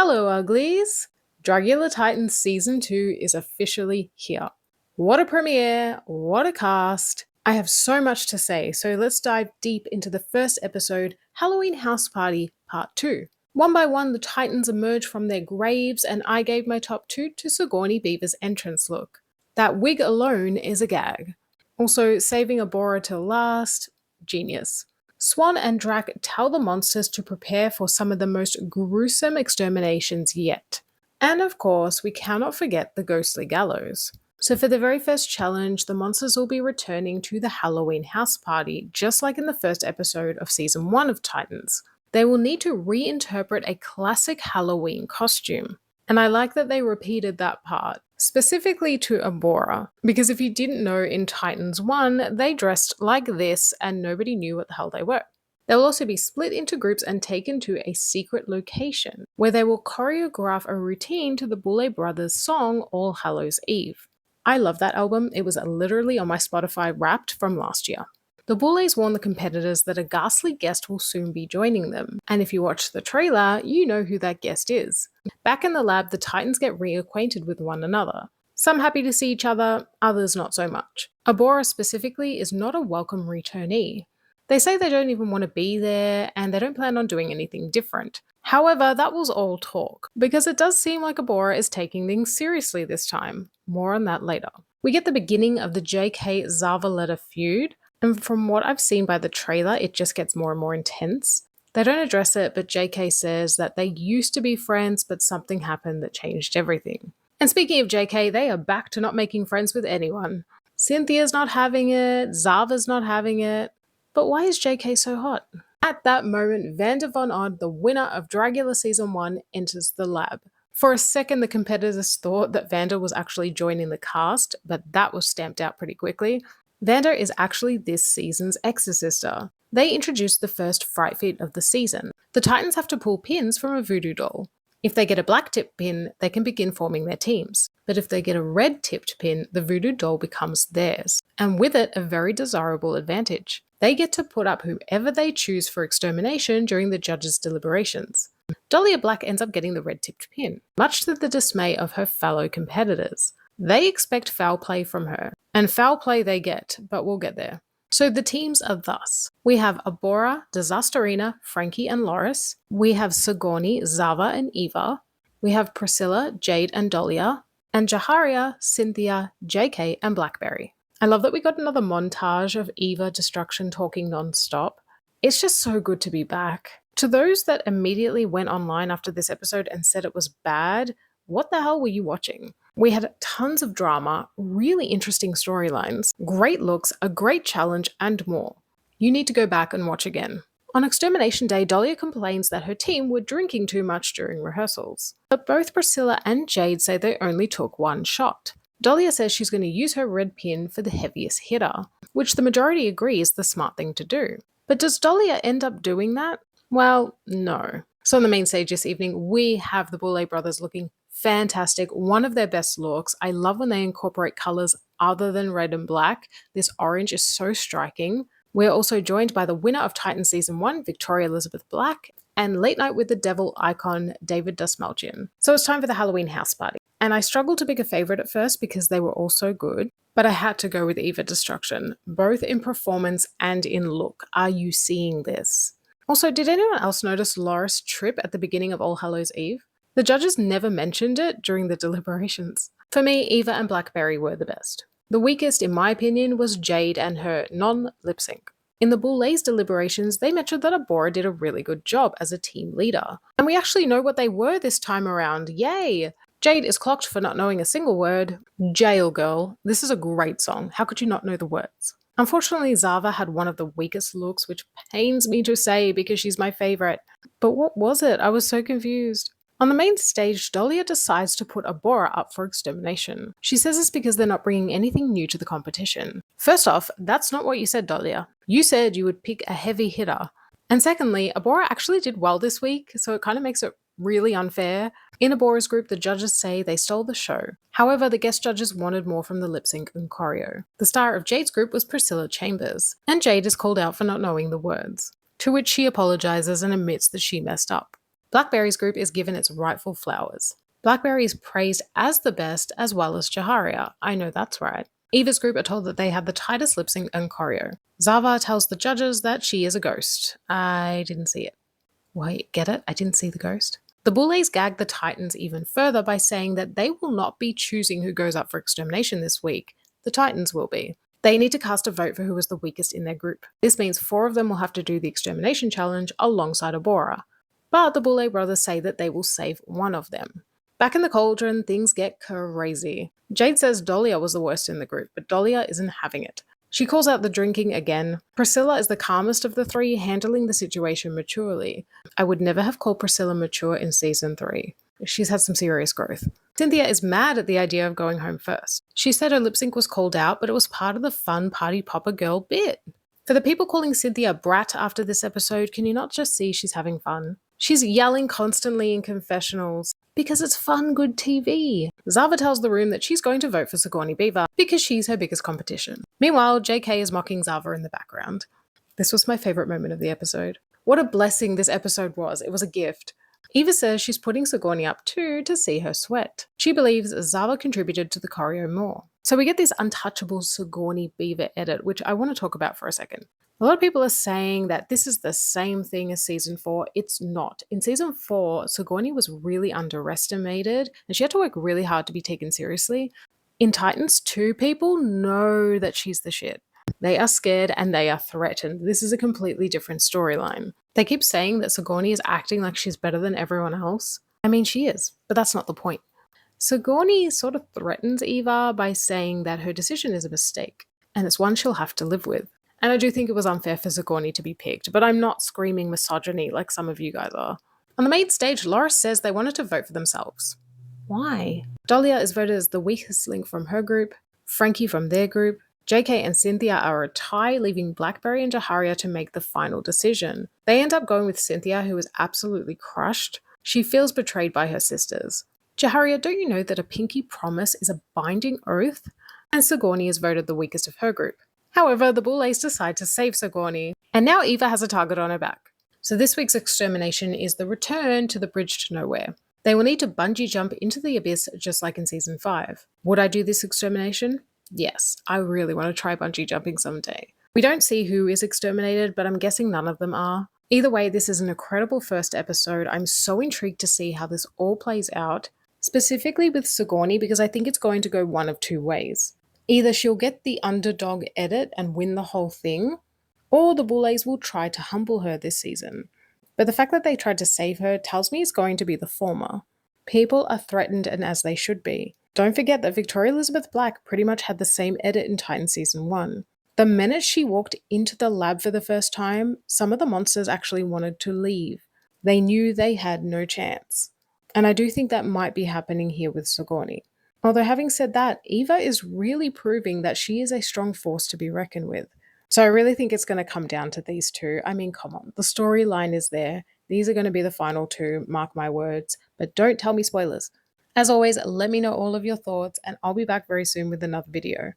Hello, uglies! Dragula Titans Season 2 is officially here. What a premiere! What a cast! I have so much to say, so let's dive deep into the first episode, Halloween House Party Part 2. One by one, the Titans emerge from their graves, and I gave my top 2 to Sigourney Beaver's entrance look. That wig alone is a gag. Also, saving Abora till last, genius. Swan and Drac tell the monsters to prepare for some of the most gruesome exterminations yet. And of course, we cannot forget the ghostly gallows. So for the very first challenge, the monsters will be returning to the Halloween house party, just like in the first episode of Season 1 of Titans. They will need to reinterpret a classic Halloween costume. And I like that they repeated that part, specifically to Abora, because if you didn't know, in Titans 1, they dressed like this and nobody knew what the hell they were. They will also be split into groups and taken to a secret location, where they will choreograph a routine to the Boulet Brothers song All Hallows Eve. I love that album, it was literally on my Spotify Wrapped from last year. The Boulets warn the competitors that a ghastly guest will soon be joining them, and if you watch the trailer, you know who that guest is. Back in the lab, the Titans get reacquainted with one another. Some happy to see each other, others not so much. Abora specifically is not a welcome returnee. They say they don't even want to be there, and they don't plan on doing anything different. However, that was all talk, because it does seem like Abora is taking things seriously this time. More on that later. We get the beginning of the JK Zavaleta feud, and from what I've seen by the trailer, it just gets more and more intense. They don't address it, but JK says that they used to be friends, but something happened that changed everything. And speaking of JK, they are back to not making friends with anyone. Cynthia's not having it, Zava's not having it. But why is JK so hot? At that moment, Vander Von Odd, the winner of Dragula Season 1, enters the lab. For a second, the competitors thought that Vander was actually joining the cast, but that was stamped out pretty quickly. Vander is actually this season's exorcister. They introduced the first fright feat of the season. The Titans have to pull pins from a voodoo doll. If they get a black tipped pin, they can begin forming their teams. But if they get a red tipped pin, the voodoo doll becomes theirs, and with it, a very desirable advantage. They get to put up whoever they choose for extermination during the judges' deliberations. Dahlia Black ends up getting the red tipped pin, much to the dismay of her fellow competitors. They expect foul play from her, and foul play they get, but we'll get there. So the teams are thus. We have Abora, Disasterina, Frankie and Loris. We have Sigourney, Zava and Eva. We have Priscilla, Jade and Dahlia. And Jaharia, Cynthia, JK and Blackberry. I love that we got another montage of Eva Destruction talking non-stop. It's just so good to be back. To those that immediately went online after this episode and said it was bad, what the hell were you watching? We had tons of drama, really interesting storylines, great looks, a great challenge, and more. You need to go back and watch again. On Extermination Day, Dahlia complains that her team were drinking too much during rehearsals. But both Priscilla and Jade say they only took one shot. Dahlia says she's going to use her red pin for the heaviest hitter, which the majority agree is the smart thing to do. But does Dahlia end up doing that? Well, no. So on the main stage this evening, we have the Boulet brothers looking fantastic, one of their best looks. I love when they incorporate colors other than red and black. This orange is so striking. We're also joined by the winner of Titan Season 1, Victoria Elizabeth Black, and Late Night with the Devil icon, David Dastmalchian. So it's time for the Halloween house party. And I struggled to pick a favorite at first because they were all so good, but I had to go with Eva Destruction, both in performance and in look. Are you seeing this? Also, did anyone else notice Loris' trip at the beginning of All Hallows Eve? The judges never mentioned it during the deliberations. For me, Eva and Blackberry were the best. The weakest, in my opinion, was Jade and her non-lip sync. In the Boulets deliberations, they mentioned that Abora did a really good job as a team leader. And we actually know what they were this time around. Yay! Jade is clocked for not knowing a single word. Jail Girl. This is a great song. How could you not know the words? Unfortunately, Zava had one of the weakest looks, which pains me to say because she's my favorite. But what was it? I was so confused. On the main stage, Dahlia decides to put Abora up for extermination. She says it's because they're not bringing anything new to the competition. First off, that's not what you said, Dahlia. You said you would pick a heavy hitter. And secondly, Abora actually did well this week, so it kind of makes it really unfair. In Abora's group, the judges say they stole the show. However, the guest judges wanted more from the lip sync and choreo. The star of Jade's group was Priscilla Chambers, and Jade is called out for not knowing the words, to which she apologizes and admits that she messed up. Blackberry's group is given its rightful flowers. Blackberry is praised as the best as well as Jaharia. I know that's right. Eva's group are told that they had the tightest lip sync and choreo. Zava tells the judges that she is a ghost. I didn't see it. Wait, get it? I didn't see the ghost. The Boulets gag the Titans even further by saying that they will not be choosing who goes up for extermination this week. The Titans will be. They need to cast a vote for who was the weakest in their group. This means 4 of them will have to do the extermination challenge alongside Abora. But the Boulet brothers say that they will save one of them. Back in the cauldron, things get crazy. Jade says Dahlia was the worst in the group, but Dahlia isn't having it. She calls out the drinking again. Priscilla is the calmest of the 3, handling the situation maturely. I would never have called Priscilla mature in season 3. She's had some serious growth. Cynthia is mad at the idea of going home first. She said her lip sync was called out, but it was part of the fun party popper girl bit. For the people calling Cynthia a brat after this episode, can you not just see she's having fun? She's yelling constantly in confessionals because it's fun, good TV. Zava tells the room that she's going to vote for Sigourney Beaver because she's her biggest competition. Meanwhile, JK is mocking Zava in the background. This was my favorite moment of the episode. What a blessing this episode was. It was a gift. Eva says she's putting Sigourney up too to see her sweat. She believes Zava contributed to the choreo more. So we get this untouchable Sigourney Beaver edit, which I want to talk about for a second. A lot of people are saying that this is the same thing as season 4. It's not. In season 4, Sigourney was really underestimated and she had to work really hard to be taken seriously. In Titans 2, people know that she's the shit. They are scared and they are threatened. This is a completely different storyline. They keep saying that Sigourney is acting like she's better than everyone else. I mean, she is, but that's not the point. Sigourney sort of threatens Eva by saying that her decision is a mistake, and it's one she'll have to live with. And I do think it was unfair for Sigourney to be picked, but I'm not screaming misogyny like some of you guys are. On the main stage, Loris says they wanted to vote for themselves. Why? Dahlia is voted as the weakest link from her group, Frankie from their group, JK and Cynthia are a tie, leaving Blackberry and Jaharia to make the final decision. They end up going with Cynthia, who is absolutely crushed. She feels betrayed by her sisters. Jaharia, don't you know that a pinky promise is a binding oath? And Sigourney is voted the weakest of her group. However, the Boulets decide to save Sigourney, and now Eva has a target on her back. So this week's extermination is the return to the bridge to nowhere. They will need to bungee jump into the abyss just like in season 5. Would I do this extermination? Yes, I really want to try bungee jumping someday. We don't see who is exterminated, but I'm guessing none of them are. Either way, this is an incredible first episode. I'm so intrigued to see how this all plays out, specifically with Sigourney, because I think it's going to go one of 2 ways. Either she'll get the underdog edit and win the whole thing, or the Boulets will try to humble her this season. But the fact that they tried to save her tells me it's going to be the former. People are threatened, and as they should be. Don't forget that Victoria Elizabeth Black pretty much had the same edit in Titan Season 1. The minute she walked into the lab for the first time, some of the monsters actually wanted to leave. They knew they had no chance. And I do think that might be happening here with Sigourney. Although having said that, Eva is really proving that she is a strong force to be reckoned with. So I really think it's going to come down to these 2. I mean, come on, the storyline is there. These are going to be the final 2, mark my words. But don't tell me spoilers. As always, let me know all of your thoughts, and I'll be back very soon with another video.